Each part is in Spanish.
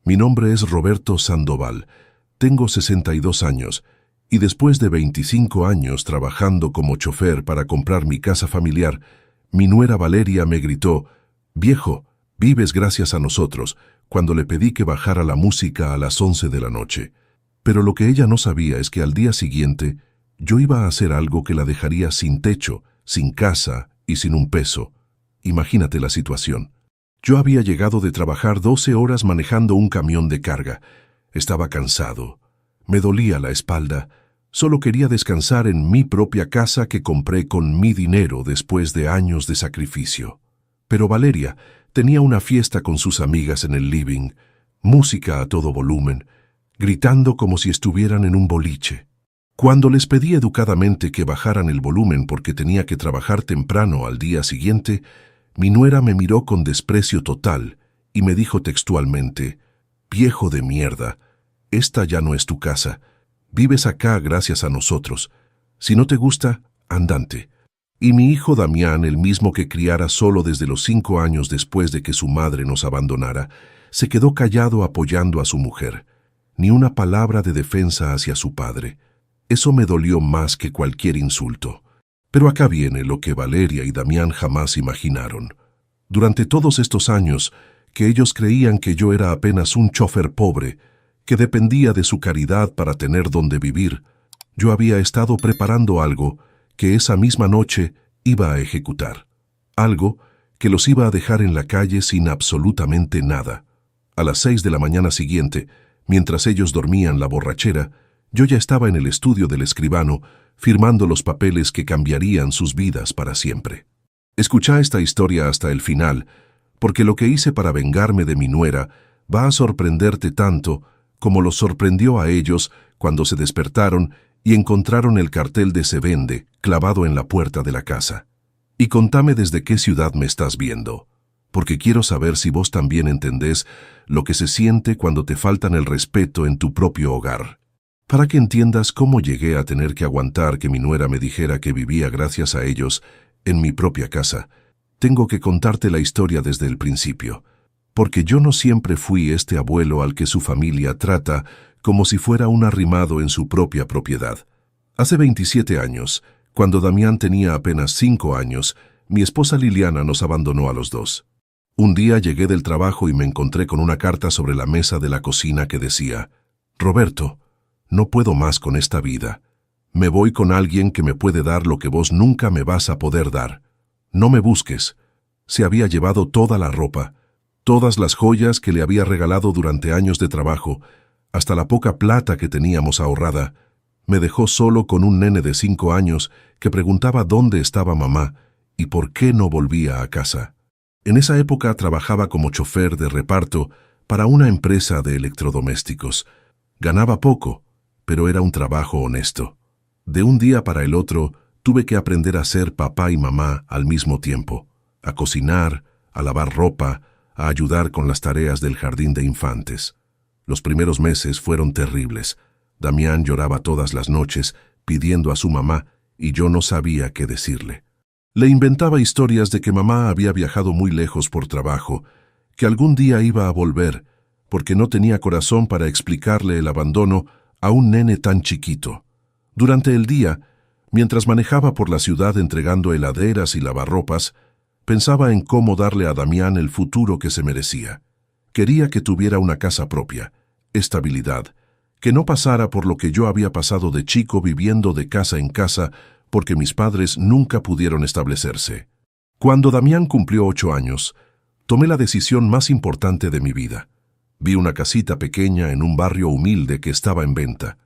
Mi nombre es Roberto Sandoval, tengo 62 años y después de 25 años trabajando como chofer para comprar mi casa familiar, mi nuera Valeria me gritó: «Viejo, vives gracias a nosotros», cuando le pedí que bajara la música a las 11 de la noche. Pero lo que ella no sabía es que al día siguiente yo iba a hacer algo que la dejaría sin techo, sin casa y sin un peso. Imagínate la situación. Yo había llegado de trabajar 12 horas manejando un camión de carga. Estaba cansado. Me dolía la espalda. Solo quería descansar en mi propia casa que compré con mi dinero después de años de sacrificio. Pero Valeria tenía una fiesta con sus amigas en el living, música a todo volumen, gritando como si estuvieran en un boliche. Cuando les pedí educadamente que bajaran el volumen porque tenía que trabajar temprano al día siguiente, mi nuera me miró con desprecio total y me dijo textualmente: «Viejo de mierda, esta ya no es tu casa. Vives acá gracias a nosotros. Si no te gusta, andante». Y mi hijo Damián, el mismo que criara solo desde los 5 años después de que su madre nos abandonara, se quedó callado apoyando a su mujer. Ni una palabra de defensa hacia su padre. Eso me dolió más que cualquier insulto. Pero acá viene lo que Valeria y Damián jamás imaginaron. Durante todos estos años, que ellos creían que yo era apenas un chofer pobre, que dependía de su caridad para tener donde vivir, yo había estado preparando algo que esa misma noche iba a ejecutar. Algo que los iba a dejar en la calle sin absolutamente nada. A las 6 de la mañana siguiente, mientras ellos dormían la borrachera, yo ya estaba en el estudio del escribano, firmando los papeles que cambiarían sus vidas para siempre. Escucha esta historia hasta el final, porque lo que hice para vengarme de mi nuera va a sorprenderte tanto como los sorprendió a ellos cuando se despertaron y encontraron el cartel de «Se vende» clavado en la puerta de la casa. Y contame desde qué ciudad me estás viendo, porque quiero saber si vos también entendés lo que se siente cuando te faltan el respeto en tu propio hogar. Para que entiendas cómo llegué a tener que aguantar que mi nuera me dijera que vivía gracias a ellos en mi propia casa, tengo que contarte la historia desde el principio, porque yo no siempre fui este abuelo al que su familia trata como si fuera un arrimado en su propia propiedad. Hace 27 años, cuando Damián tenía apenas 5 años, mi esposa Liliana nos abandonó a los dos. Un día llegué del trabajo y me encontré con una carta sobre la mesa de la cocina que decía: «Roberto, no puedo más con esta vida. Me voy con alguien que me puede dar lo que vos nunca me vas a poder dar. No me busques». Se había llevado toda la ropa, todas las joyas que le había regalado durante años de trabajo, hasta la poca plata que teníamos ahorrada. Me dejó solo con un nene de 5 años que preguntaba dónde estaba mamá y por qué no volvía a casa. En esa época trabajaba como chofer de reparto para una empresa de electrodomésticos. Ganaba poco, pero era un trabajo honesto. De un día para el otro tuve que aprender a ser papá y mamá al mismo tiempo, a cocinar, a lavar ropa, a ayudar con las tareas del jardín de infantes. Los primeros meses fueron terribles. Damián lloraba todas las noches pidiendo a su mamá y yo no sabía qué decirle. Le inventaba historias de que mamá había viajado muy lejos por trabajo, que algún día iba a volver, porque no tenía corazón para explicarle el abandono a un nene tan chiquito. Durante el día, mientras manejaba por la ciudad entregando heladeras y lavarropas, pensaba en cómo darle a Damián el futuro que se merecía. Quería que tuviera una casa propia, estabilidad, que no pasara por lo que yo había pasado de chico viviendo de casa en casa porque mis padres nunca pudieron establecerse. Cuando Damián cumplió 8 años, tomé la decisión más importante de mi vida. Vi una casita pequeña en un barrio humilde que estaba en venta.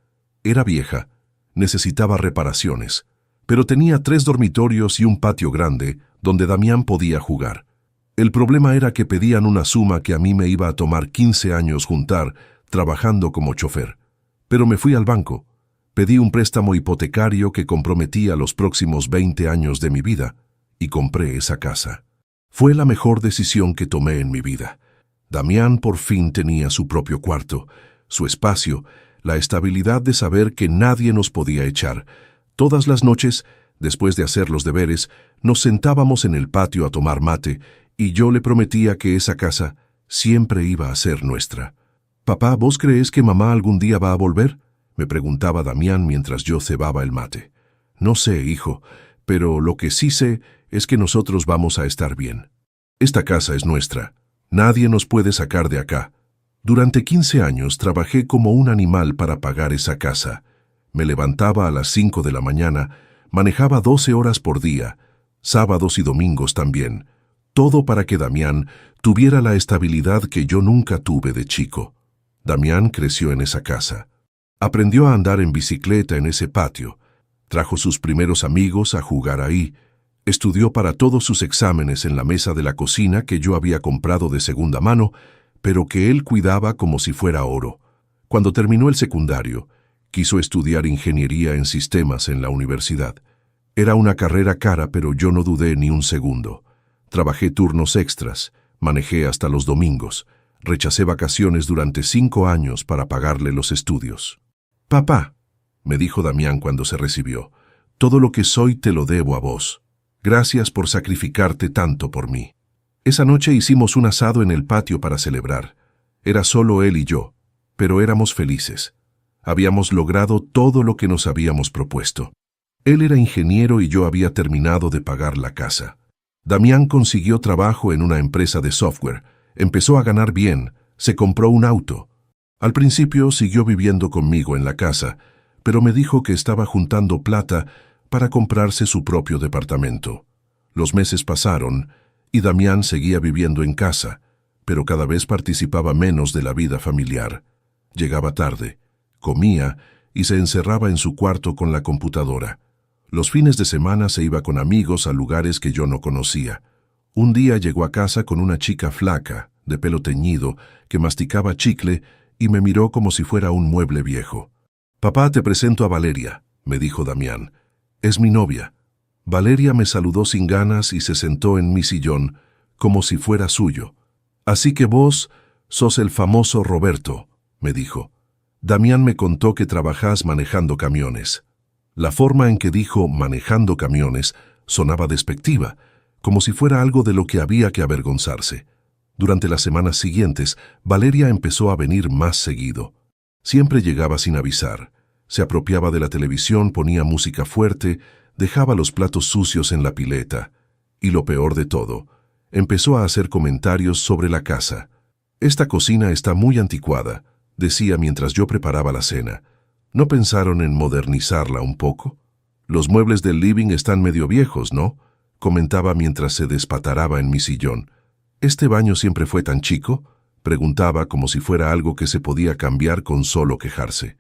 Era vieja, necesitaba reparaciones, pero tenía 3 dormitorios y un patio grande donde Damián podía jugar. El problema era que pedían una suma que a mí me iba a tomar 15 años juntar trabajando como chofer. Pero me fui al banco, pedí un préstamo hipotecario que comprometía los próximos 20 años de mi vida y compré esa casa. Fue la mejor decisión que tomé en mi vida. Damián por fin tenía su propio cuarto, su espacio, la estabilidad de saber que nadie nos podía echar. Todas las noches, después de hacer los deberes, nos sentábamos en el patio a tomar mate y yo le prometía que esa casa siempre iba a ser nuestra. «Papá, ¿vos crees que mamá algún día va a volver?», me preguntaba Damián mientras yo cebaba el mate. «No sé, hijo, pero lo que sí sé es que nosotros vamos a estar bien. Esta casa es nuestra. Nadie nos puede sacar de acá. Durante 15 años trabajé como un animal para pagar esa casa. Me levantaba a las 5 de la mañana, manejaba 12 horas por día, sábados y domingos también, todo para que Damián tuviera la estabilidad que yo nunca tuve de chico. Damián creció en esa casa. Aprendió a andar en bicicleta en ese patio, trajo sus primeros amigos a jugar ahí, estudió para todos sus exámenes en la mesa de la cocina que yo había comprado de segunda mano, pero que él cuidaba como si fuera oro. Cuando terminó el secundario, quiso estudiar ingeniería en sistemas en la universidad. Era una carrera cara, pero yo no dudé ni un segundo. Trabajé turnos extras, manejé hasta los domingos, rechacé vacaciones durante 5 años para pagarle los estudios. «Papá», me dijo Damián cuando se recibió, «todo lo que soy te lo debo a vos. Gracias por sacrificarte tanto por mí». Esa noche hicimos un asado en el patio para celebrar. Era solo él y yo, pero éramos felices. Habíamos logrado todo lo que nos habíamos propuesto. Él era ingeniero y yo había terminado de pagar la casa. Damián consiguió trabajo en una empresa de software, empezó a ganar bien, se compró un auto. Al principio siguió viviendo conmigo en la casa, pero me dijo que estaba juntando plata para comprarse su propio departamento. Los meses pasaron y Damián seguía viviendo en casa, pero cada vez participaba menos de la vida familiar. Llegaba tarde, comía y se encerraba en su cuarto con la computadora. Los fines de semana se iba con amigos a lugares que yo no conocía. Un día llegó a casa con una chica flaca, de pelo teñido, que masticaba chicle y me miró como si fuera un mueble viejo. «Papá, te presento a Valeria», me dijo Damián. «Es mi novia». Valeria me saludó sin ganas y se sentó en mi sillón, como si fuera suyo. «Así que vos sos el famoso Roberto», me dijo. «Damián me contó que trabajás manejando camiones». La forma en que dijo «manejando camiones» sonaba despectiva, como si fuera algo de lo que había que avergonzarse. Durante las semanas siguientes, Valeria empezó a venir más seguido. Siempre llegaba sin avisar. Se apropiaba de la televisión, ponía música fuerte, dejaba los platos sucios en la pileta. Y lo peor de todo, empezó a hacer comentarios sobre la casa. «Esta cocina está muy anticuada», decía mientras yo preparaba la cena. «¿No pensaron en modernizarla un poco? Los muebles del living están medio viejos, ¿no?», comentaba mientras se despataraba en mi sillón. «¿Este baño siempre fue tan chico?», preguntaba como si fuera algo que se podía cambiar con solo quejarse.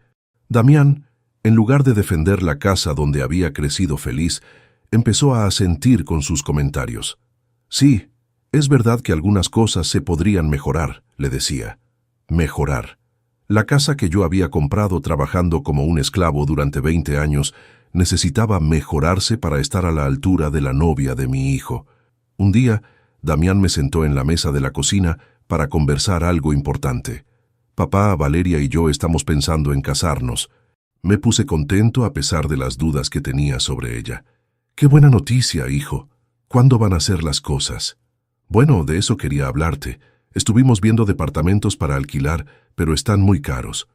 Damián, en lugar de defender la casa donde había crecido feliz, empezó a asentir con sus comentarios. «Sí, es verdad que algunas cosas se podrían mejorar», le decía. «Mejorar». La casa que yo había comprado trabajando como un esclavo durante 20 años necesitaba mejorarse para estar a la altura de la novia de mi hijo. Un día, Damián me sentó en la mesa de la cocina para conversar algo importante. «Papá, Valeria y yo estamos pensando en casarnos». Me puse contento a pesar de las dudas que tenía sobre ella. «Qué buena noticia, hijo. ¿Cuándo van a ser las cosas?». «Bueno, de eso quería hablarte. Estuvimos viendo departamentos para alquilar, pero están muy caros.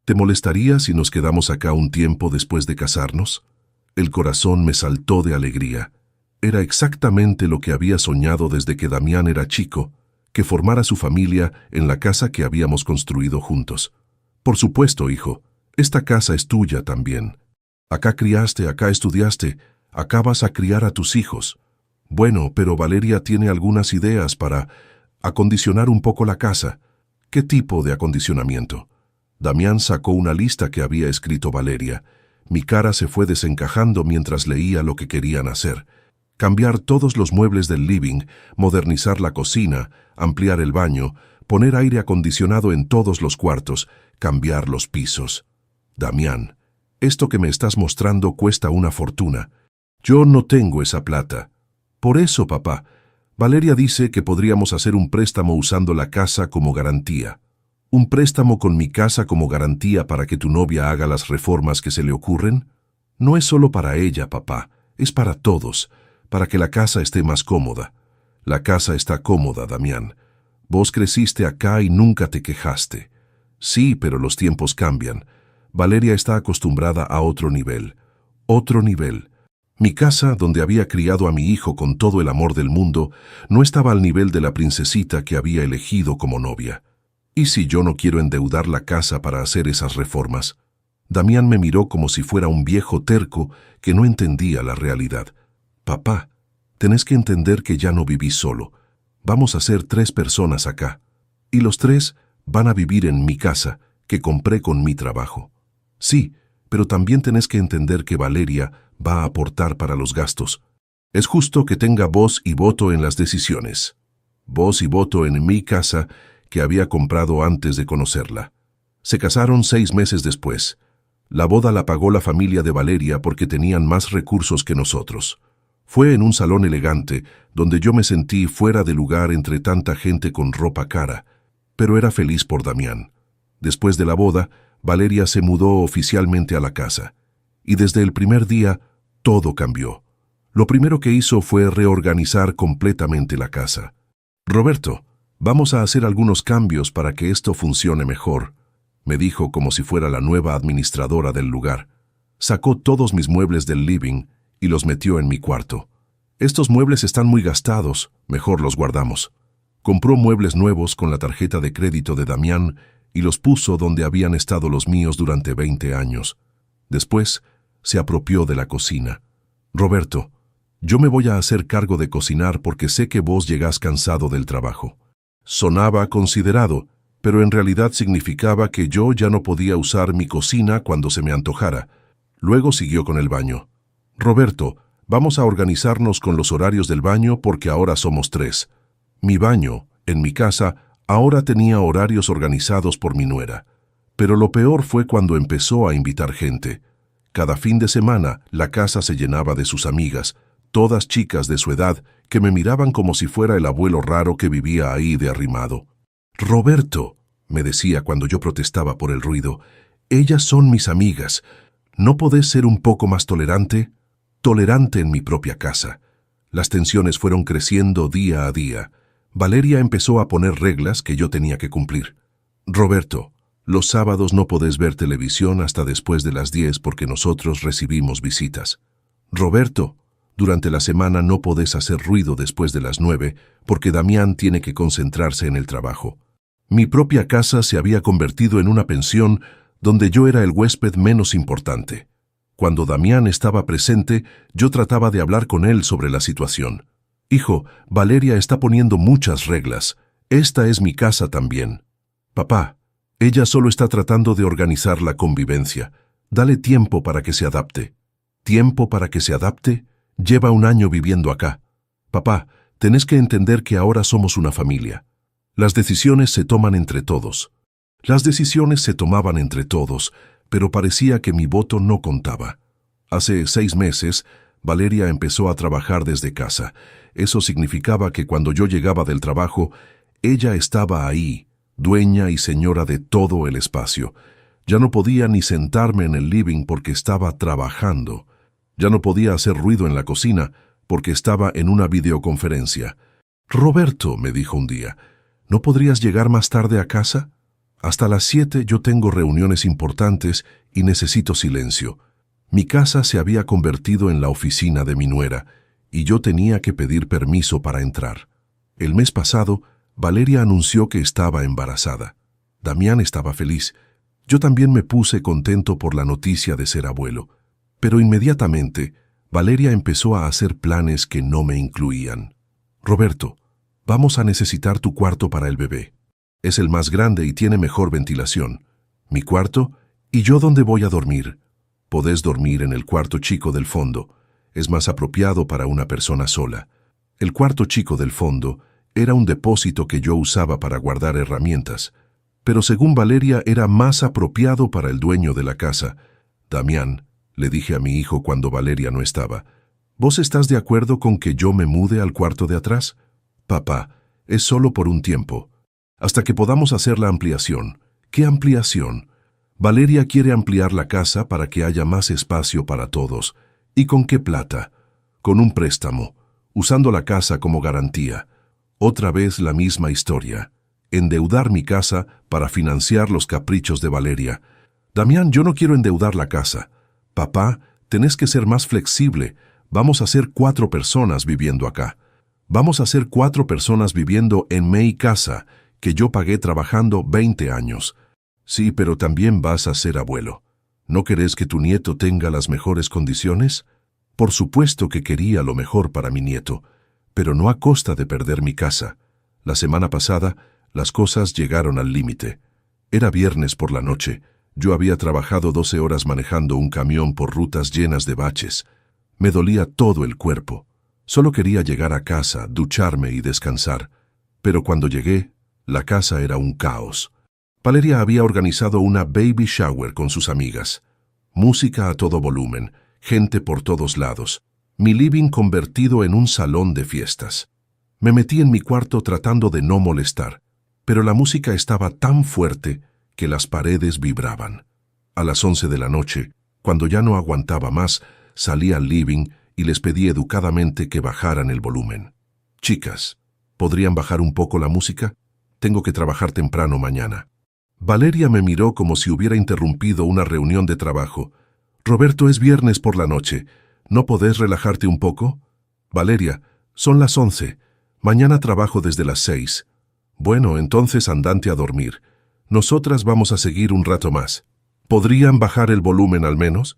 ¿Te molestaría si nos quedamos acá un tiempo después de casarnos?». El corazón me saltó de alegría. Era exactamente lo que había soñado desde que Damián era chico, que formara su familia en la casa que habíamos construido juntos. «Por supuesto, hijo. Esta casa es tuya también. Acá criaste, acá estudiaste, acá vas a criar a tus hijos». «Bueno, pero Valeria tiene algunas ideas para acondicionar un poco la casa». «¿Qué tipo de acondicionamiento?». Damián sacó una lista que había escrito Valeria. Mi cara se fue desencajando mientras leía lo que querían hacer. Cambiar todos los muebles del living, modernizar la cocina, ampliar el baño, poner aire acondicionado en todos los cuartos, cambiar los pisos. «Damián, esto que me estás mostrando cuesta una fortuna. Yo no tengo esa plata». «Por eso, papá, Valeria dice que podríamos hacer un préstamo usando la casa como garantía. ¿Un préstamo con mi casa como garantía para que tu novia haga las reformas que se le ocurren? No es solo para ella, papá, es para todos, para que la casa esté más cómoda. La casa está cómoda, Damián. Vos creciste acá y nunca te quejaste. Sí, pero los tiempos cambian. Valeria está acostumbrada a otro nivel. Otro nivel. Mi casa, donde había criado a mi hijo con todo el amor del mundo, no estaba al nivel de la princesita que había elegido como novia. ¿Y si yo no quiero endeudar la casa para hacer esas reformas? Damián me miró como si fuera un viejo terco que no entendía la realidad. Papá, tenés que entender que ya no vivís solo. Vamos a ser 3 personas acá. Y los 3 van a vivir en mi casa, que compré con mi trabajo. Sí, pero también tenés que entender que Valeria va a aportar para los gastos. Es justo que tenga voz y voto en las decisiones. Voz y voto en mi casa, que había comprado antes de conocerla. Se casaron 6 meses después. La boda la pagó la familia de Valeria porque tenían más recursos que nosotros. Fue en un salón elegante, donde yo me sentí fuera de lugar entre tanta gente con ropa cara, pero era feliz por Damián. Después de la boda, Valeria se mudó oficialmente a la casa, y desde el primer día todo cambió. Lo primero que hizo fue reorganizar completamente la casa. Roberto, vamos a hacer algunos cambios para que esto funcione mejor, me dijo como si fuera la nueva administradora del lugar. Sacó todos mis muebles del living y los metió en mi cuarto. Estos muebles están muy gastados, mejor los guardamos. Compró muebles nuevos con la tarjeta de crédito de Damián y los puso donde habían estado los míos durante 20 años. Después, se apropió de la cocina. Roberto, yo me voy a hacer cargo de cocinar porque sé que vos llegás cansado del trabajo. Sonaba considerado, pero en realidad significaba que yo ya no podía usar mi cocina cuando se me antojara. Luego siguió con el baño. Roberto, vamos a organizarnos con los horarios del baño porque ahora somos 3. Mi baño, en mi casa, ahora tenía horarios organizados por mi nuera. Pero lo peor fue cuando empezó a invitar gente. Cada fin de semana, la casa se llenaba de sus amigas, todas chicas de su edad, que me miraban como si fuera el abuelo raro que vivía ahí de arrimado. Roberto, me decía cuando yo protestaba por el ruido, ellas son mis amigas. ¿No podés ser un poco más tolerante? Tolerante en mi propia casa. Las tensiones fueron creciendo día a día. Valeria empezó a poner reglas que yo tenía que cumplir. Roberto, los sábados no podés ver televisión hasta después de las 10 porque nosotros recibimos visitas. Roberto, durante la semana no podés hacer ruido después de las 9 porque Damián tiene que concentrarse en el trabajo. Mi propia casa se había convertido en una pensión donde yo era el huésped menos importante. Cuando Damián estaba presente, yo trataba de hablar con él sobre la situación. Hijo, Valeria está poniendo muchas reglas. Esta es mi casa también. Papá, ella solo está tratando de organizar la convivencia. Dale tiempo para que se adapte. ¿Tiempo para que se adapte? Lleva 1 año viviendo acá. Papá, tenés que entender que ahora somos una familia. Las decisiones se toman entre todos. Las decisiones se tomaban entre todos, pero parecía que mi voto no contaba. Hace 6 meses, Valeria empezó a trabajar desde casa. Eso significaba que cuando yo llegaba del trabajo, ella estaba ahí, dueña y señora de todo el espacio. Ya no podía ni sentarme en el living porque estaba trabajando. Ya no podía hacer ruido en la cocina porque estaba en una videoconferencia. Roberto, me dijo un día, ¿no podrías llegar más tarde a casa? Hasta las 7 yo tengo reuniones importantes y necesito silencio. Mi casa se había convertido en la oficina de mi nuera y yo tenía que pedir permiso para entrar. El mes pasado, Valeria anunció que estaba embarazada. Damián estaba feliz. Yo también me puse contento por la noticia de ser abuelo. Pero inmediatamente, Valeria empezó a hacer planes que no me incluían. Roberto, vamos a necesitar tu cuarto para el bebé. Es el más grande y tiene mejor ventilación. Mi cuarto y yo donde voy a dormir. Podés dormir en el cuarto chico del fondo. Es más apropiado para una persona sola. El cuarto chico del fondo era un depósito que yo usaba para guardar herramientas, pero según Valeria era más apropiado para el dueño de la casa. Damián, le dije a mi hijo cuando Valeria no estaba, ¿vos estás de acuerdo con que yo me mude al cuarto de atrás? Papá, es solo por un tiempo, hasta que podamos hacer la ampliación. ¿Qué ampliación? Valeria quiere ampliar la casa para que haya más espacio para todos. ¿Y con qué plata? Con un préstamo, usando la casa como garantía. Otra vez la misma historia. endeudar mi casa para financiar los caprichos de Valeria. Damián, yo no quiero endeudar la casa. Papá, tenés que ser más flexible. Vamos a ser 4 personas viviendo acá. Vamos a ser 4 personas viviendo en mi casa, que yo pagué trabajando 20 años. Sí, pero también vas a ser abuelo. ¿No querés que tu nieto tenga las mejores condiciones? Por supuesto que quería lo mejor para mi nieto, pero no a costa de perder mi casa. La semana pasada, las cosas llegaron al límite. Era viernes por la noche. Yo había trabajado 12 horas manejando un camión por rutas llenas de baches. Me dolía todo el cuerpo. Solo quería llegar a casa, ducharme y descansar. Pero cuando llegué, la casa era un caos. Valeria había organizado una baby shower con sus amigas. Música a todo volumen, gente por todos lados. Mi living convertido en un salón de fiestas. Me metí en mi cuarto tratando de no molestar, pero la música estaba tan fuerte que las paredes vibraban. A las 11 de la noche, cuando ya no aguantaba más, salí al living y les pedí educadamente que bajaran el volumen. Chicas, ¿podrían bajar un poco la música? Tengo que trabajar temprano mañana. Valeria me miró como si hubiera interrumpido una reunión de trabajo. Roberto, es viernes por la noche. ¿No podés relajarte un poco? Valeria, son las 11. Mañana trabajo desde las 6. Bueno, entonces andante a dormir. Nosotras vamos a seguir un rato más. ¿Podrían bajar el volumen al menos?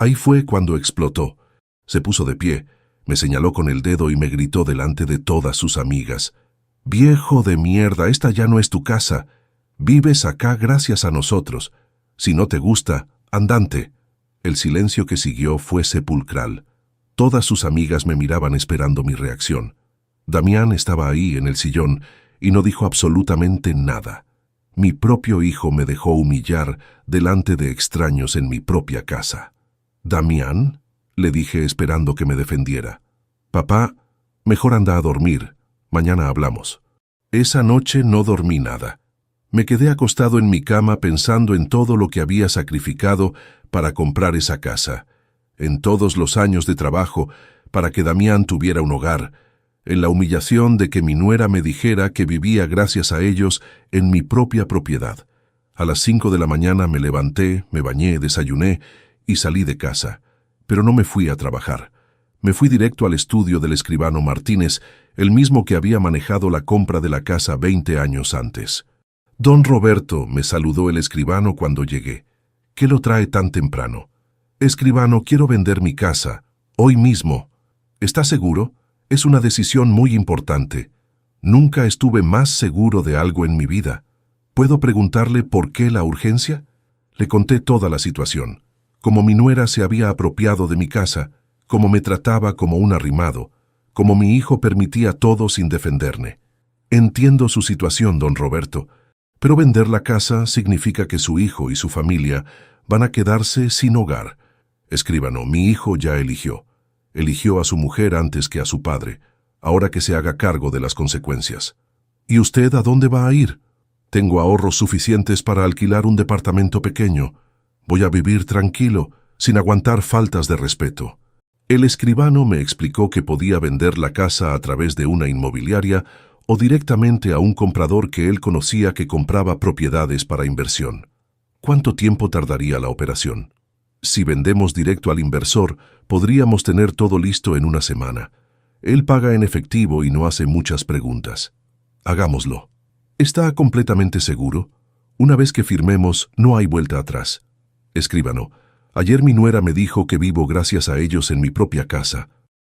Ahí fue cuando explotó. Se puso de pie, me señaló con el dedo y me gritó delante de todas sus amigas. «Viejo de mierda, esta ya no es tu casa. Vives acá gracias a nosotros. Si no te gusta, andante». El silencio que siguió fue sepulcral. Todas sus amigas me miraban esperando mi reacción. Damián estaba ahí en el sillón y no dijo absolutamente nada. Mi propio hijo me dejó humillar delante de extraños en mi propia casa. «¿Damián?», le dije esperando que me defendiera. «Papá, mejor anda a dormir. Mañana hablamos». Esa noche no dormí nada. Me quedé acostado en mi cama pensando en todo lo que había sacrificado para comprar esa casa, en todos los años de trabajo para que Damián tuviera un hogar, en la humillación de que mi nuera me dijera que vivía gracias a ellos en mi propia propiedad. A las 5 de la mañana me levanté, me bañé, desayuné y salí de casa, pero no me fui a trabajar. Me fui directo al estudio del escribano Martínez, el mismo que había manejado la compra de la casa 20 años antes. «Don Roberto», me saludó el escribano cuando llegué. «¿Qué lo trae tan temprano?» «Escribano, quiero vender mi casa. Hoy mismo». «¿Está seguro? Es una decisión muy importante. Nunca estuve más seguro de algo en mi vida. ¿Puedo preguntarle por qué la urgencia?» Le conté toda la situación. Cómo mi nuera se había apropiado de mi casa, cómo me trataba como un arrimado, cómo mi hijo permitía todo sin defenderme. «Entiendo su situación, don Roberto, pero vender la casa significa que su hijo y su familia van a quedarse sin hogar. Escribano, mi hijo ya eligió. Eligió a su mujer antes que a su padre. Ahora que se haga cargo de las consecuencias». «¿Y usted a dónde va a ir?» «Tengo ahorros suficientes para alquilar un departamento pequeño. Voy a vivir tranquilo, sin aguantar faltas de respeto». El escribano me explicó que podía vender la casa a través de una inmobiliaria o directamente a un comprador que él conocía que compraba propiedades para inversión. ¿Cuánto tiempo tardaría la operación? Si vendemos directo al inversor, podríamos tener todo listo en una semana. Él paga en efectivo y no hace muchas preguntas. Hagámoslo. ¿Está completamente seguro? Una vez que firmemos, no hay vuelta atrás. Escribano, ayer mi nuera me dijo que vivo gracias a ellos en mi propia casa.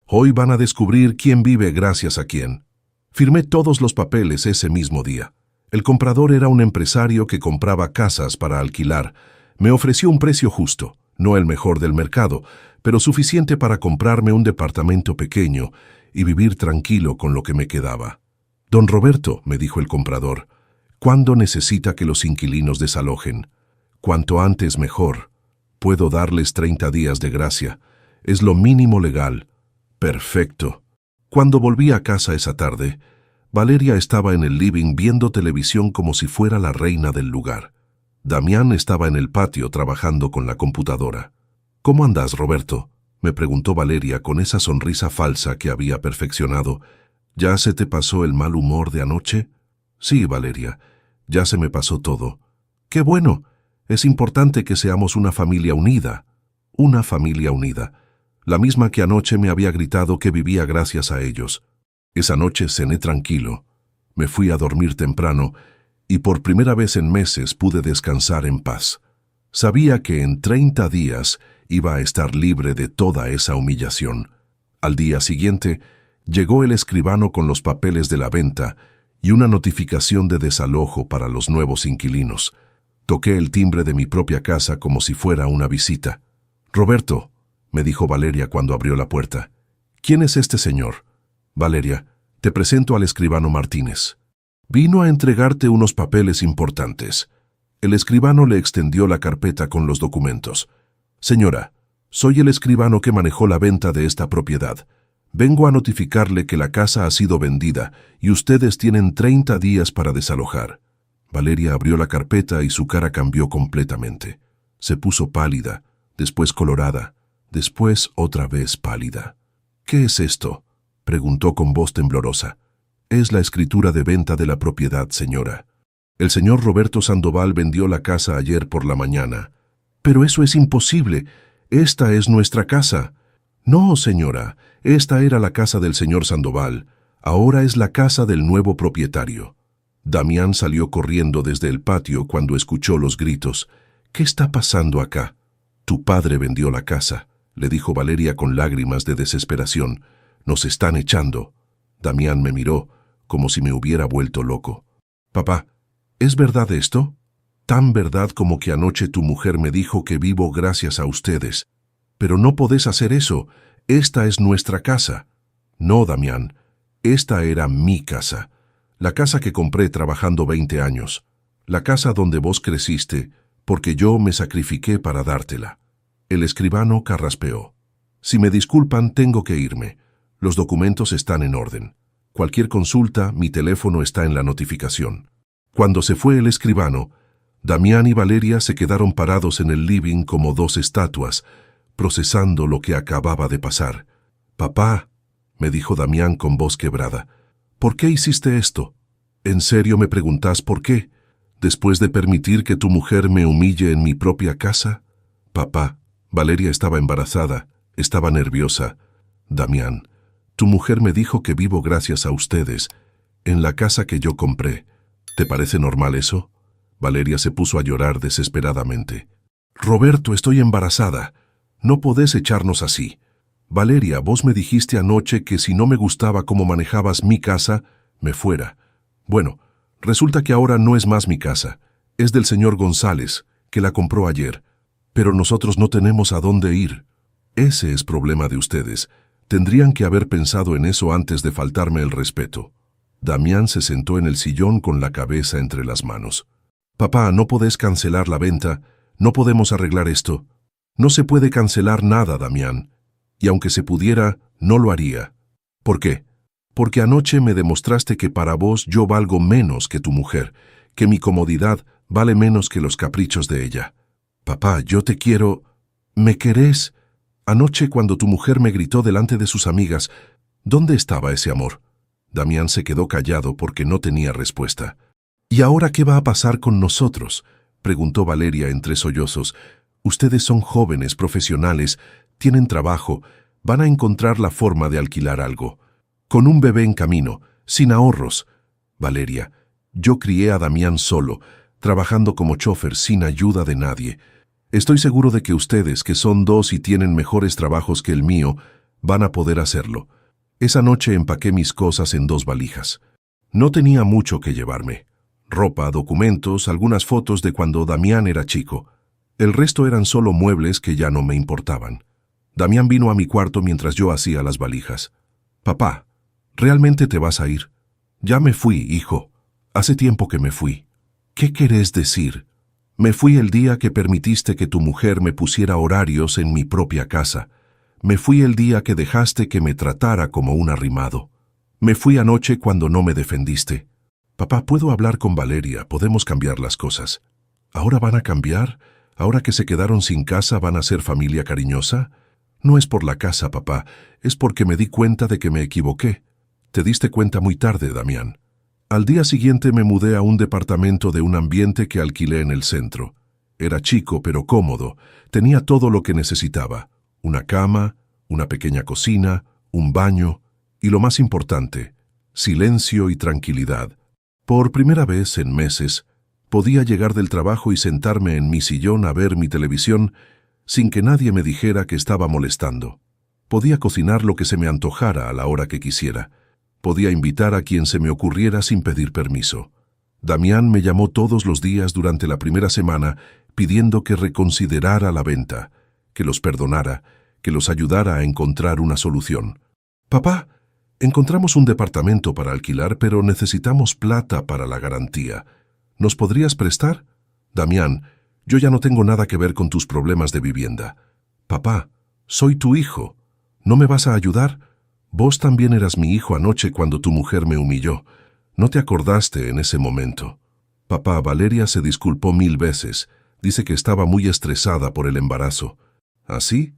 Hoy van a descubrir quién vive gracias a quién. Firmé todos los papeles ese mismo día. El comprador era un empresario que compraba casas para alquilar. Me ofreció un precio justo, no el mejor del mercado, pero suficiente para comprarme un departamento pequeño y vivir tranquilo con lo que me quedaba. «Don Roberto», me dijo el comprador, «¿cuándo necesita que los inquilinos desalojen?» «Cuanto antes mejor. Puedo darles 30 días de gracia. Es lo mínimo legal». «Perfecto». Cuando volví a casa esa tarde, Valeria estaba en el living viendo televisión como si fuera la reina del lugar. Damián estaba en el patio trabajando con la computadora. «¿Cómo andás, Roberto?», me preguntó Valeria con esa sonrisa falsa que había perfeccionado. «¿Ya se te pasó el mal humor de anoche?» Sí, Valeria, ya se me pasó todo. ¡Qué bueno! Es importante que seamos una familia unida. Una familia unida. La misma que anoche me había gritado que vivía gracias a ellos. Esa noche cené tranquilo. Me fui a dormir temprano y por primera vez en meses pude descansar en paz. Sabía que en 30 días iba a estar libre de toda esa humillación. Al día siguiente, llegó el escribano con los papeles de la venta y una notificación de desalojo para los nuevos inquilinos. Toqué el timbre de mi propia casa como si fuera una visita. «Roberto», me dijo Valeria cuando abrió la puerta. «¿Quién es este señor?» «Valeria, te presento al escribano Martínez. Vino a entregarte unos papeles importantes». El escribano le extendió la carpeta con los documentos. «Señora, soy el escribano que manejó la venta de esta propiedad. Vengo a notificarle que la casa ha sido vendida y ustedes tienen 30 días para desalojar». Valeria abrió la carpeta y su cara cambió completamente. Se puso pálida, después colorada, después otra vez pálida. «¿Qué es esto?», preguntó con voz temblorosa. «Es la escritura de venta de la propiedad, señora. El señor Roberto Sandoval vendió la casa ayer por la mañana». «Pero eso es imposible. Esta es nuestra casa». «No, señora, esta era la casa del señor Sandoval. Ahora es la casa del nuevo propietario». Damián salió corriendo desde el patio cuando escuchó los gritos. «¿Qué está pasando acá?» «Tu padre vendió la casa», le dijo Valeria con lágrimas de desesperación. «Nos están echando». Damián me miró, como si me hubiera vuelto loco. «Papá, ¿es verdad esto? Tan verdad como que anoche tu mujer me dijo que vivo gracias a ustedes. Pero no podés hacer eso. Esta es nuestra casa». «No, Damián, esta era mi casa. La casa que compré trabajando 20 años. La casa donde vos creciste, porque yo me sacrifiqué para dártela». El escribano carraspeó. «Si me disculpan, tengo que irme. Los documentos están en orden. Cualquier consulta, mi teléfono está en la notificación». Cuando se fue el escribano, Damián y Valeria se quedaron parados en el living como dos estatuas, procesando lo que acababa de pasar. «Papá», me dijo Damián con voz quebrada, «¿por qué hiciste esto? ¿En serio me preguntás por qué? ¿Después de permitir que tu mujer me humille en mi propia casa?» «Papá, Valeria estaba embarazada, estaba nerviosa. Damián, tu mujer me dijo que vivo gracias a ustedes, en la casa que yo compré. ¿Te parece normal eso?» Valeria se puso a llorar desesperadamente. «Roberto, estoy embarazada. No podés echarnos así. Valeria, vos me dijiste anoche que si no me gustaba cómo manejabas mi casa, me fuera. Bueno, resulta que ahora no es más mi casa. Es del señor González, que la compró ayer. Pero nosotros no tenemos a dónde ir. Ese es problema de ustedes. Tendrían que haber pensado en eso antes de faltarme el respeto». Damián se sentó en el sillón con la cabeza entre las manos. «Papá, no podés cancelar la venta. No podemos arreglar esto». «No se puede cancelar nada, Damián. Y aunque se pudiera, no lo haría». «¿Por qué?» «Porque anoche me demostraste que para vos yo valgo menos que tu mujer, que mi comodidad vale menos que los caprichos de ella». «Papá, yo te quiero». «¿Me querés?» Anoche cuando tu mujer me gritó delante de sus amigas, ¿dónde estaba ese amor?» Damián se quedó callado porque no tenía respuesta. «¿Y ahora qué va a pasar con nosotros?», preguntó Valeria entre sollozos. «Ustedes son jóvenes, profesionales, tienen trabajo, van a encontrar la forma de alquilar algo. Con un bebé en camino, sin ahorros». «Valeria, yo crié a Damián solo, trabajando como chofer sin ayuda de nadie. Estoy seguro de que ustedes, que son dos y tienen mejores trabajos que el mío, van a poder hacerlo». Esa noche empaqué mis cosas en 2 valijas. No tenía mucho que llevarme. Ropa, documentos, algunas fotos de cuando Damián era chico. El resto eran solo muebles que ya no me importaban. Damián vino a mi cuarto mientras yo hacía las valijas. «Papá, ¿realmente te vas a ir?» «Ya me fui, hijo. Hace tiempo que me fui». «¿Qué querés decir?» «Me fui el día que permitiste que tu mujer me pusiera horarios en mi propia casa. Me fui el día que dejaste que me tratara como un arrimado. Me fui anoche cuando no me defendiste». «Papá, puedo hablar con Valeria, podemos cambiar las cosas». «¿Ahora van a cambiar? ¿Ahora que se quedaron sin casa van a ser familia cariñosa?» «No es por la casa, papá, es porque me di cuenta de que me equivoqué». «Te diste cuenta muy tarde, Damián». Al día siguiente me mudé a un departamento de un ambiente que alquilé en el centro. Era chico pero cómodo, tenía todo lo que necesitaba: una cama, una pequeña cocina, un baño y, lo más importante, silencio y tranquilidad. Por primera vez en meses, podía llegar del trabajo y sentarme en mi sillón a ver mi televisión sin que nadie me dijera que estaba molestando. Podía cocinar lo que se me antojara a la hora que quisiera. Podía invitar a quien se me ocurriera sin pedir permiso. Damián me llamó todos los días durante la primera semana pidiendo que reconsiderara la venta, que los perdonara, que los ayudara a encontrar una solución. «Papá, encontramos un departamento para alquilar, pero necesitamos plata para la garantía. ¿Nos podrías prestar? Damián, yo ya no tengo nada que ver con tus problemas de vivienda. Papá, soy tu hijo. ¿No me vas a ayudar? Vos también eras mi hijo anoche cuando tu mujer me humilló. ¿No te acordaste en ese momento?» Papá, Valeria se disculpó 1000 veces. Dice que estaba muy estresada por el embarazo. ¿Así?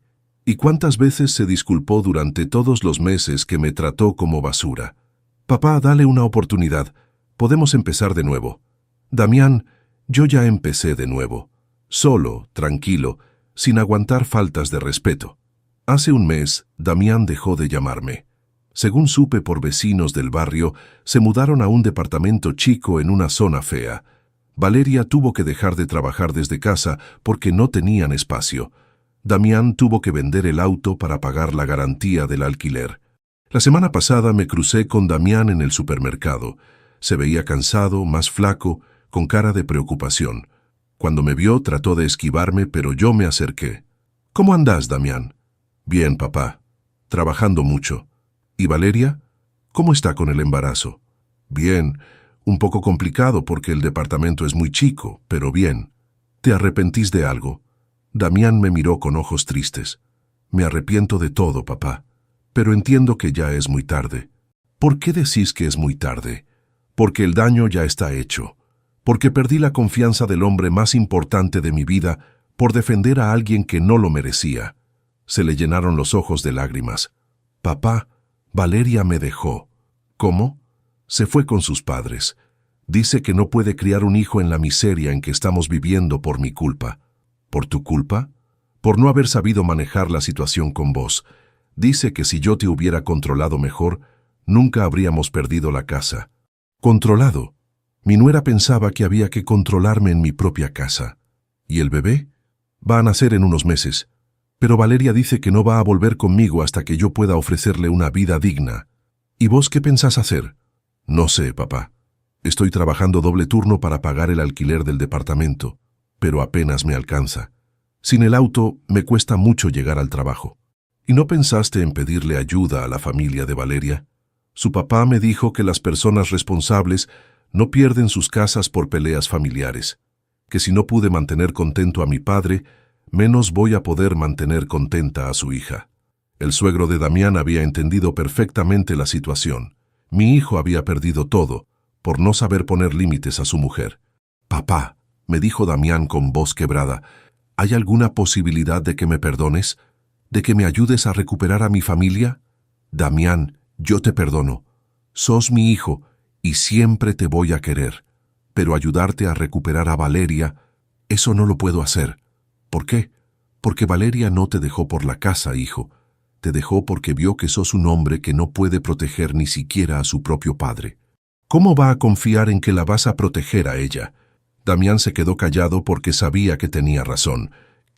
¿Y cuántas veces se disculpó durante todos los meses que me trató como basura? Papá, dale una oportunidad. Podemos empezar de nuevo. Damián, yo ya empecé de nuevo. Solo, tranquilo, sin aguantar faltas de respeto. Hace un mes, Damián dejó de llamarme. Según supe por vecinos del barrio, se mudaron a un departamento chico en una zona fea. Valeria tuvo que dejar de trabajar desde casa porque no tenían espacio. Damián tuvo que vender el auto para pagar la garantía del alquiler. La semana pasada me crucé con Damián en el supermercado. Se veía cansado, más flaco, con cara de preocupación. Cuando me vio, trató de esquivarme, pero yo me acerqué. «¿Cómo andás, Damián?» «Bien, papá. Trabajando mucho. ¿Y Valeria? ¿Cómo está con el embarazo?» «Bien. Un poco complicado porque el departamento es muy chico, pero bien». «¿Te arrepentís de algo?» Damián me miró con ojos tristes. «Me arrepiento de todo, papá. Pero entiendo que ya es muy tarde». «¿Por qué decís que es muy tarde?» «Porque el daño ya está hecho. Porque perdí la confianza del hombre más importante de mi vida por defender a alguien que no lo merecía». Se le llenaron los ojos de lágrimas. «Papá, Valeria me dejó». «¿Cómo?» «Se fue con sus padres. Dice que no puede criar un hijo en la miseria en que estamos viviendo por mi culpa». «¿Por tu culpa?» «Por no haber sabido manejar la situación con vos. Dice que si yo te hubiera controlado mejor, nunca habríamos perdido la casa». «¿Controlado?» Mi nuera pensaba que había que controlarme en mi propia casa. ¿Y el bebé? Va a nacer en unos meses. Pero Valeria dice que no va a volver conmigo hasta que yo pueda ofrecerle una vida digna. ¿Y vos qué pensás hacer?» «No sé, papá. Estoy trabajando doble turno para pagar el alquiler del departamento, pero apenas me alcanza. Sin el auto me cuesta mucho llegar al trabajo». «¿Y no pensaste en pedirle ayuda a la familia de Valeria?» «Su papá me dijo que las personas responsables no pierden sus casas por peleas familiares, que si no pude mantener contento a mi padre, menos voy a poder mantener contenta a su hija». El suegro de Damián había entendido perfectamente la situación. Mi hijo había perdido todo por no saber poner límites a su mujer. «Papá», me dijo Damián con voz quebrada, «¿hay alguna posibilidad de que me perdones? ¿De que me ayudes a recuperar a mi familia?» «Damián, yo te perdono. Sos mi hijo y siempre te voy a querer. Pero ayudarte a recuperar a Valeria, eso no lo puedo hacer». «¿Por qué?» «Porque Valeria no te dejó por la casa, hijo. Te dejó porque vio que sos un hombre que no puede proteger ni siquiera a su propio padre». «¿Cómo va a confiar en que la vas a proteger a ella?» Damián se quedó callado porque sabía que tenía razón.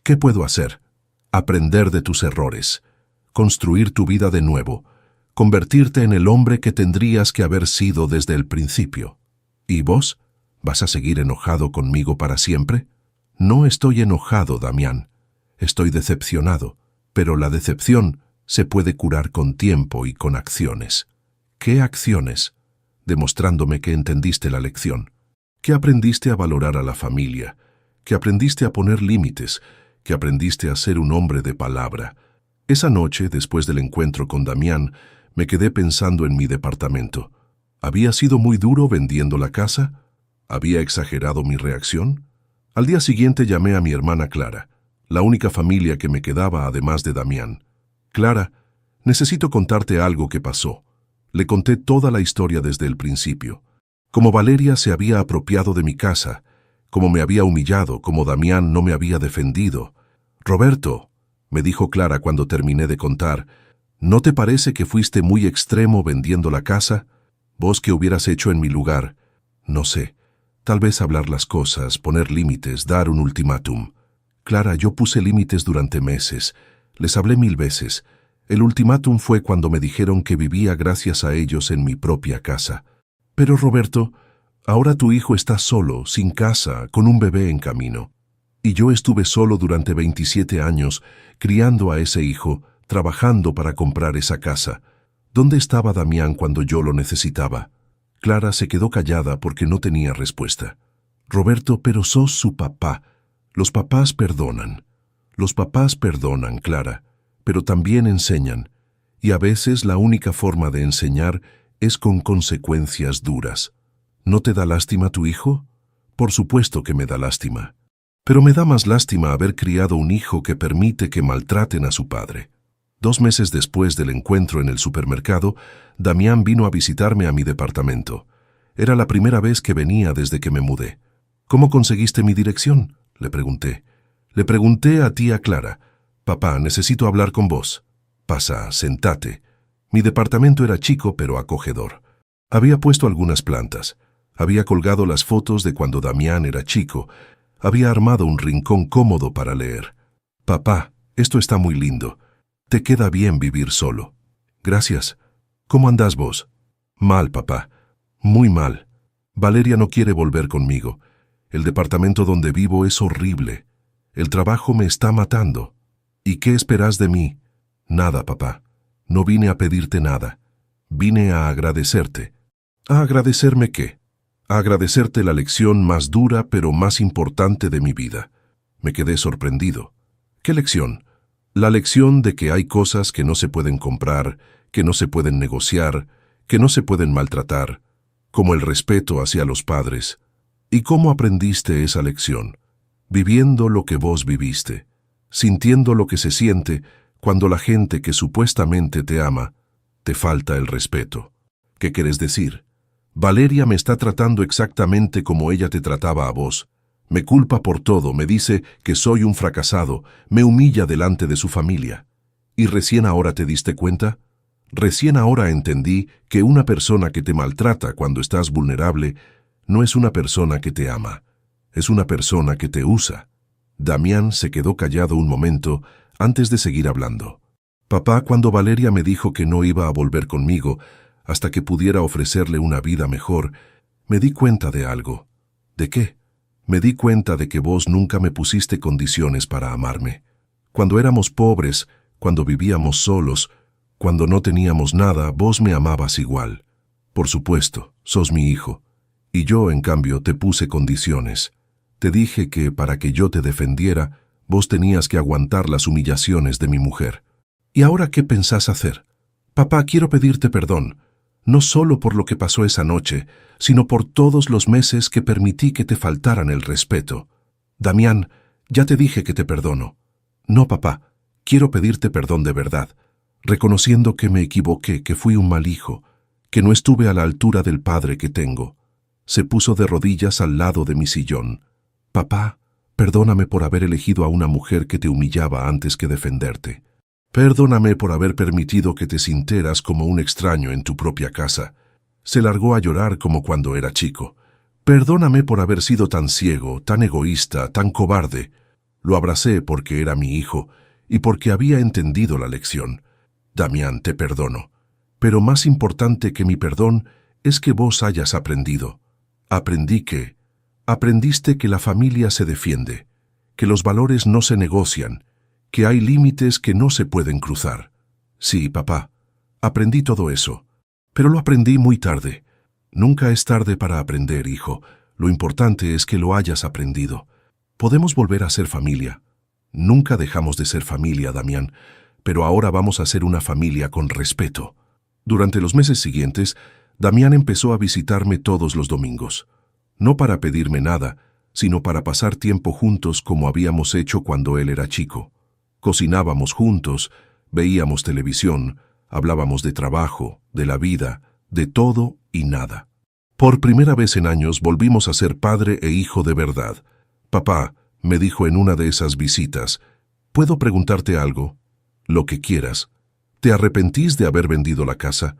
«¿Qué puedo hacer?» «Aprender de tus errores. Construir tu vida de nuevo. Convertirte en el hombre que tendrías que haber sido desde el principio». «¿Y vos? ¿Vas a seguir enojado conmigo para siempre?» «No estoy enojado, Damián. Estoy decepcionado, pero la decepción se puede curar con tiempo y con acciones». «¿Qué acciones?» «Demostrándome que entendiste la lección, que aprendiste a valorar a la familia, que aprendiste a poner límites, que aprendiste a ser un hombre de palabra». Esa noche, después del encuentro con Damián, me quedé pensando en mi departamento. ¿Había sido muy duro vendiendo la casa? ¿Había exagerado mi reacción? Al día siguiente llamé a mi hermana Clara, la única familia que me quedaba además de Damián. «Clara, necesito contarte algo que pasó». Le conté toda la historia desde el principio. Como Valeria se había apropiado de mi casa, como me había humillado, como Damián no me había defendido. Roberto, me dijo Clara cuando terminé de contar, ¿no te parece que fuiste muy extremo vendiendo la casa? ¿Vos qué hubieras hecho en mi lugar? No sé, tal vez hablar las cosas, poner límites, dar un ultimátum. Clara, yo puse límites durante meses, les hablé 1000 veces. El ultimátum fue cuando me dijeron que vivía gracias a ellos en mi propia casa. Pero Roberto, ahora tu hijo está solo, sin casa, con un bebé en camino. Y yo estuve solo durante 27 años, criando a ese hijo, trabajando para comprar esa casa. ¿Dónde estaba Damián cuando yo lo necesitaba? Clara se quedó callada porque no tenía respuesta. Roberto, pero sos su papá. Los papás perdonan. Los papás perdonan, Clara, pero también enseñan. Y a veces la única forma de enseñar es con consecuencias duras. ¿No te da lástima tu hijo? Por supuesto que me da lástima. Pero me da más lástima haber criado un hijo que permite que maltraten a su padre. 2 meses después del encuentro en el supermercado, Damián vino a visitarme a mi departamento. Era la primera vez que venía desde que me mudé. ¿Cómo conseguiste mi dirección?, le pregunté. Le pregunté a tía Clara. Papá, necesito hablar con vos. Pasa, sentate. Mi departamento era chico pero acogedor. Había puesto algunas plantas. Había colgado las fotos de cuando Damián era chico. Había armado un rincón cómodo para leer. Papá, esto está muy lindo. Te queda bien vivir solo. Gracias. ¿Cómo andás vos? Mal, papá. Muy mal. Valeria no quiere volver conmigo. El departamento donde vivo es horrible. El trabajo me está matando. ¿Y qué esperás de mí? Nada, papá. No vine a pedirte nada. Vine a agradecerte. ¿A agradecerme qué? A agradecerte la lección más dura pero más importante de mi vida. Me quedé sorprendido. ¿Qué lección? La lección de que hay cosas que no se pueden comprar, que no se pueden negociar, que no se pueden maltratar, como el respeto hacia los padres. ¿Y cómo aprendiste esa lección? Viviendo lo que vos viviste, sintiendo lo que se siente cuando la gente que supuestamente te ama, te falta el respeto. ¿Qué querés decir? Valeria me está tratando exactamente como ella te trataba a vos. Me culpa por todo, me dice que soy un fracasado, me humilla delante de su familia. ¿Y recién ahora te diste cuenta? Recién ahora entendí que una persona que te maltrata cuando estás vulnerable no es una persona que te ama, es una persona que te usa. Damián se quedó callado un momento antes de seguir hablando. Papá, cuando Valeria me dijo que no iba a volver conmigo hasta que pudiera ofrecerle una vida mejor, me di cuenta de algo. ¿De qué? Me di cuenta de que vos nunca me pusiste condiciones para amarme. Cuando éramos pobres, cuando vivíamos solos, cuando no teníamos nada, vos me amabas igual. Por supuesto, sos mi hijo. Y yo, en cambio, te puse condiciones. Te dije que para que yo te defendiera, vos tenías que aguantar las humillaciones de mi mujer. ¿Y ahora qué pensás hacer? Papá, quiero pedirte perdón. No solo por lo que pasó esa noche, sino por todos los meses que permití que te faltaran el respeto. Damián, ya te dije que te perdono. No, papá, quiero pedirte perdón de verdad, reconociendo que me equivoqué, que fui un mal hijo, que no estuve a la altura del padre que tengo. Se puso de rodillas al lado de mi sillón. Papá, perdóname por haber elegido a una mujer que te humillaba antes que defenderte. Perdóname por haber permitido que te sintieras como un extraño en tu propia casa. Se largó a llorar como cuando era chico. Perdóname por haber sido tan ciego, tan egoísta, tan cobarde. Lo abracé porque era mi hijo y porque había entendido la lección. Damián, te perdono. Pero más importante que mi perdón es que vos hayas aprendido. Aprendiste que la familia se defiende, que los valores no se negocian, que hay límites que no se pueden cruzar. Sí, papá, aprendí todo eso, pero lo aprendí muy tarde. Nunca es tarde para aprender, hijo. Lo importante es que lo hayas aprendido. Podemos volver a ser familia. Nunca dejamos de ser familia, Damián, pero ahora vamos a ser una familia con respeto. Durante los meses siguientes, Damián empezó a visitarme todos los domingos. No para pedirme nada, sino para pasar tiempo juntos como habíamos hecho cuando él era chico. Cocinábamos juntos, veíamos televisión, hablábamos de trabajo, de la vida, de todo y nada. Por primera vez en años volvimos a ser padre e hijo de verdad. Papá, me dijo en una de esas visitas, ¿puedo preguntarte algo? Lo que quieras. ¿Te arrepentís de haber vendido la casa?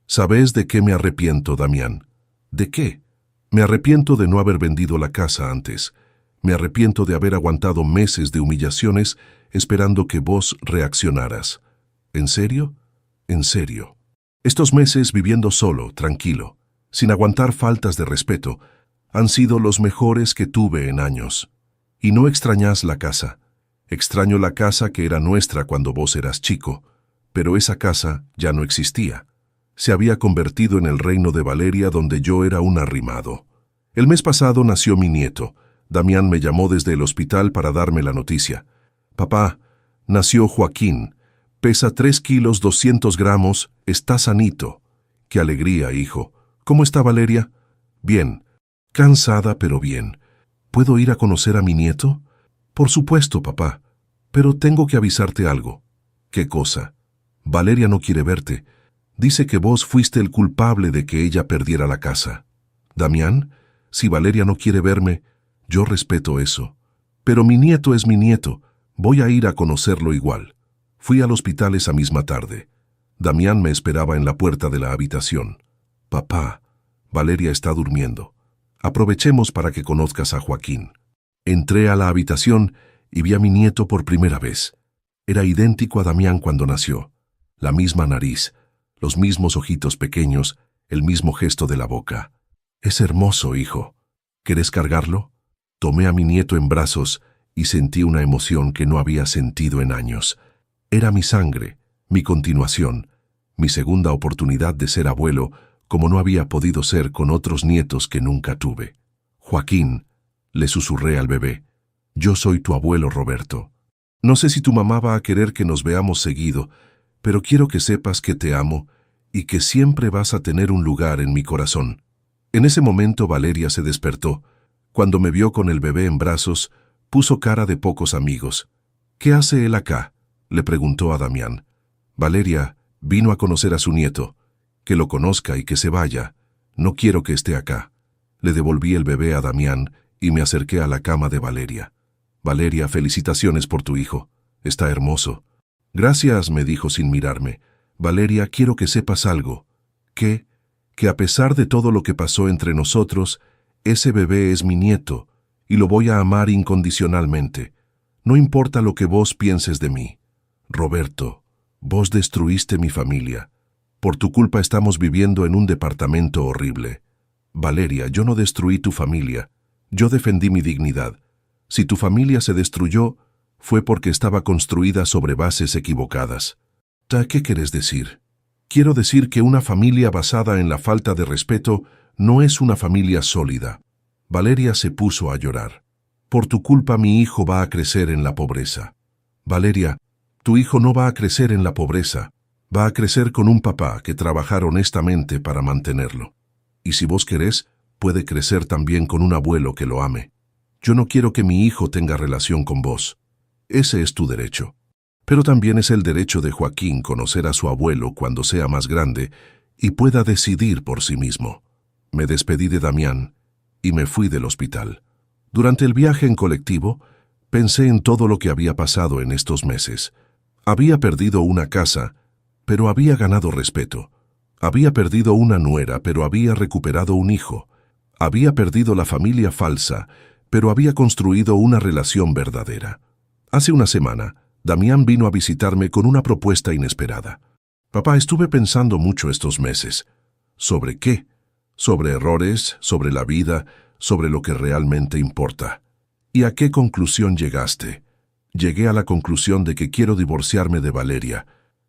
¿Sabes de qué me arrepiento, Damián? ¿De qué? Me arrepiento de no haber vendido la casa antes. Me arrepiento de haber aguantado meses de humillaciones esperando que vos reaccionaras. ¿En serio? En serio. Estos meses viviendo solo, tranquilo, sin aguantar faltas de respeto, han sido los mejores que tuve en años. Y no extrañás la casa. Extraño la casa que era nuestra cuando vos eras chico, pero esa casa ya no existía. Se había convertido en el reino de Valeria donde yo era un arrimado. El mes pasado nació mi nieto. Damián me llamó desde el hospital para darme la noticia. Papá, nació Joaquín. Pesa 3 kilos 200 gramos, está sanito. Qué alegría, hijo. ¿Cómo está Valeria? Bien. Cansada, pero bien. ¿Puedo ir a conocer a mi nieto? Por supuesto, papá. Pero tengo que avisarte algo. ¿Qué cosa? Valeria no quiere verte. Dice que vos fuiste el culpable de que ella perdiera la casa. Damián, si Valeria no quiere verme, yo respeto eso. Pero mi nieto es mi nieto. Voy a ir a conocerlo igual. Fui al hospital esa misma tarde. Damián me esperaba en la puerta de la habitación. Papá, Valeria está durmiendo. Aprovechemos para que conozcas a Joaquín. Entré a la habitación y vi a mi nieto por primera vez. Era idéntico a Damián cuando nació. La misma nariz, los mismos ojitos pequeños, el mismo gesto de la boca. Es hermoso, hijo. ¿Querés cargarlo? Tomé a mi nieto en brazos y sentí una emoción que no había sentido en años. Era mi sangre, mi continuación, mi segunda oportunidad de ser abuelo, como no había podido ser con otros nietos que nunca tuve. Joaquín, le susurré al bebé, yo soy tu abuelo Roberto. No sé si tu mamá va a querer que nos veamos seguido, pero quiero que sepas que te amo y que siempre vas a tener un lugar en mi corazón. En ese momento Valeria se despertó. Cuando me vio con el bebé en brazos, puso cara de pocos amigos. ¿Qué hace él acá?, le preguntó a Damián. Valeria vino a conocer a su nieto. Que lo conozca y que se vaya. No quiero que esté acá. Le devolví el bebé a Damián y me acerqué a la cama de Valeria. Valeria, felicitaciones por tu hijo. Está hermoso. Gracias, me dijo sin mirarme. Valeria, quiero que sepas algo. ¿Qué? Que a pesar de todo lo que pasó entre nosotros, ese bebé es mi nieto y lo voy a amar incondicionalmente. No importa lo que vos pienses de mí. Roberto, vos destruiste mi familia. Por tu culpa estamos viviendo en un departamento horrible. Valeria, yo no destruí tu familia. Yo defendí mi dignidad. Si tu familia se destruyó, fue porque estaba construida sobre bases equivocadas. ¿Qué quieres decir? Quiero decir que una familia basada en la falta de respeto no es una familia sólida. Valeria se puso a llorar. Por tu culpa mi hijo va a crecer en la pobreza. Valeria, tu hijo no va a crecer en la pobreza. Va a crecer con un papá que trabajar honestamente para mantenerlo. Y si vos querés, puede crecer también con un abuelo que lo ame. Yo no quiero que mi hijo tenga relación con vos. Ese es tu derecho. Pero también es el derecho de Joaquín conocer a su abuelo cuando sea más grande y pueda decidir por sí mismo. Me despedí de Damián y me fui del hospital. Durante el viaje en colectivo, pensé en todo lo que había pasado en estos meses. Había perdido una casa, pero había ganado respeto. Había perdido una nuera, pero había recuperado un hijo. Había perdido la familia falsa, pero había construido una relación verdadera. Hace una semana, Damián vino a visitarme con una propuesta inesperada. Papá, estuve pensando mucho estos meses. ¿Sobre qué? Sobre errores, sobre la vida, sobre lo que realmente importa. ¿Y a qué conclusión llegaste? Llegué a la conclusión de que quiero divorciarme de Valeria.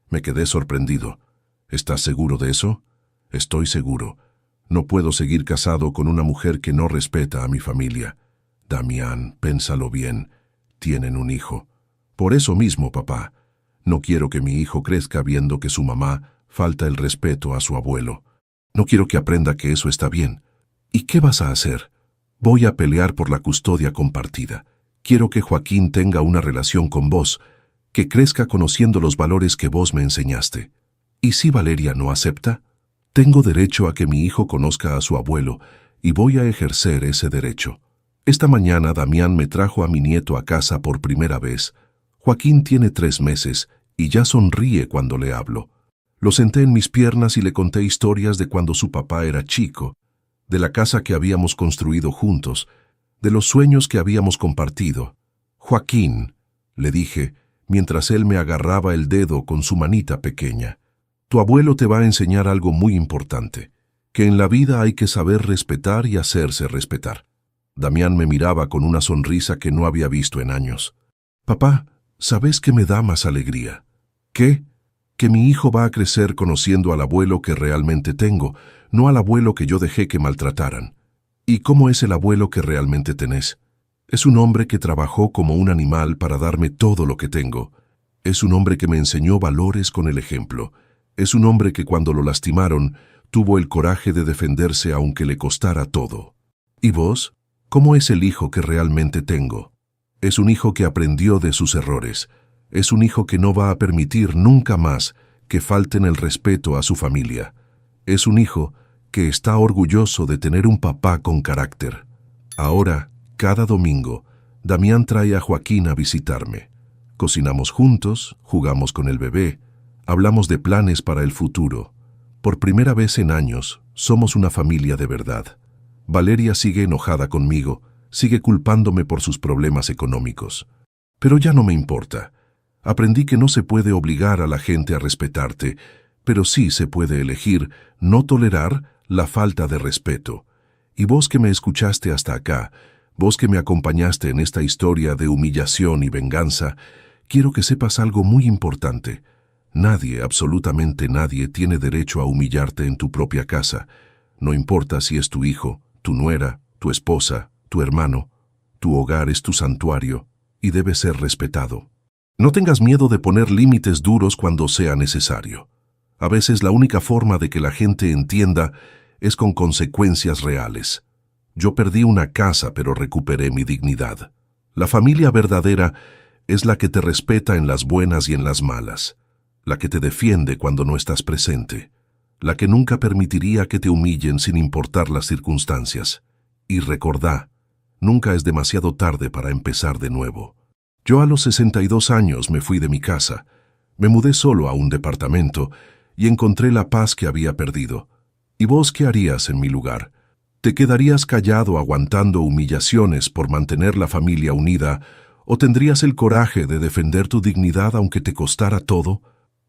Me quedé sorprendido. ¿Estás seguro de eso? Estoy seguro. No puedo seguir casado con una mujer que no respeta a mi familia. Damián, pénsalo bien. Tienen un hijo. Por eso mismo, papá. No quiero que mi hijo crezca viendo que su mamá falta el respeto a su abuelo. No quiero que aprenda que eso está bien. ¿Y qué vas a hacer? Voy a pelear por la custodia compartida. Quiero que Joaquín tenga una relación con vos, que crezca conociendo los valores que vos me enseñaste. ¿Y si Valeria no acepta? Tengo derecho a que mi hijo conozca a su abuelo y voy a ejercer ese derecho. Esta mañana Damián me trajo a mi nieto a casa por primera vez. Joaquín tiene 3 meses y ya sonríe cuando le hablo. Lo senté en mis piernas y le conté historias de cuando su papá era chico, de la casa que habíamos construido juntos, de los sueños que habíamos compartido. Joaquín, le dije, mientras él me agarraba el dedo con su manita pequeña, tu abuelo te va a enseñar algo muy importante, que en la vida hay que saber respetar y hacerse respetar. Damián me miraba con una sonrisa que no había visto en años. Papá, ¿sabes qué me da más alegría? ¿Qué? Que mi hijo va a crecer conociendo al abuelo que realmente tengo, no al abuelo que yo dejé que maltrataran. ¿Y cómo es el abuelo que realmente tenés? Es un hombre que trabajó como un animal para darme todo lo que tengo. Es un hombre que me enseñó valores con el ejemplo. Es un hombre que cuando lo lastimaron, tuvo el coraje de defenderse aunque le costara todo. ¿Y vos? ¿Cómo es el hijo que realmente tengo? Es un hijo que aprendió de sus errores. Es un hijo que no va a permitir nunca más que falten el respeto a su familia. Es un hijo que está orgulloso de tener un papá con carácter. Ahora, cada domingo, Damián trae a Joaquín a visitarme. Cocinamos juntos, jugamos con el bebé, hablamos de planes para el futuro. Por primera vez en años, somos una familia de verdad. Valeria sigue enojada conmigo, sigue culpándome por sus problemas económicos. Pero ya no me importa. Aprendí que no se puede obligar a la gente a respetarte, pero sí se puede elegir no tolerar la falta de respeto. Y vos que me escuchaste hasta acá, vos que me acompañaste en esta historia de humillación y venganza, quiero que sepas algo muy importante. Nadie, absolutamente nadie, tiene derecho a humillarte en tu propia casa. No importa si es tu hijo, tu nuera, tu esposa, tu hermano. Tu hogar es tu santuario y debe ser respetado. No tengas miedo de poner límites duros cuando sea necesario. A veces la única forma de que la gente entienda es con consecuencias reales. Yo perdí una casa, pero recuperé mi dignidad. La familia verdadera es la que te respeta en las buenas y en las malas, la que te defiende cuando no estás presente, la que nunca permitiría que te humillen sin importar las circunstancias. Y recordá, nunca es demasiado tarde para empezar de nuevo. Yo a los 62 años me fui de mi casa, me mudé solo a un departamento y encontré la paz que había perdido. ¿Y vos qué harías en mi lugar? ¿Te quedarías callado aguantando humillaciones por mantener la familia unida o tendrías el coraje de defender tu dignidad aunque te costara todo?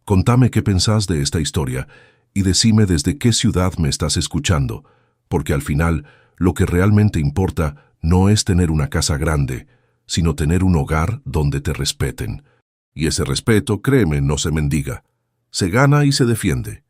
Contame qué pensás de esta historia y decime desde qué ciudad me estás escuchando, porque al final lo que realmente importa no es tener una casa grande, sino tener un hogar donde te respeten. Y ese respeto, créeme, no se mendiga. Se gana y se defiende.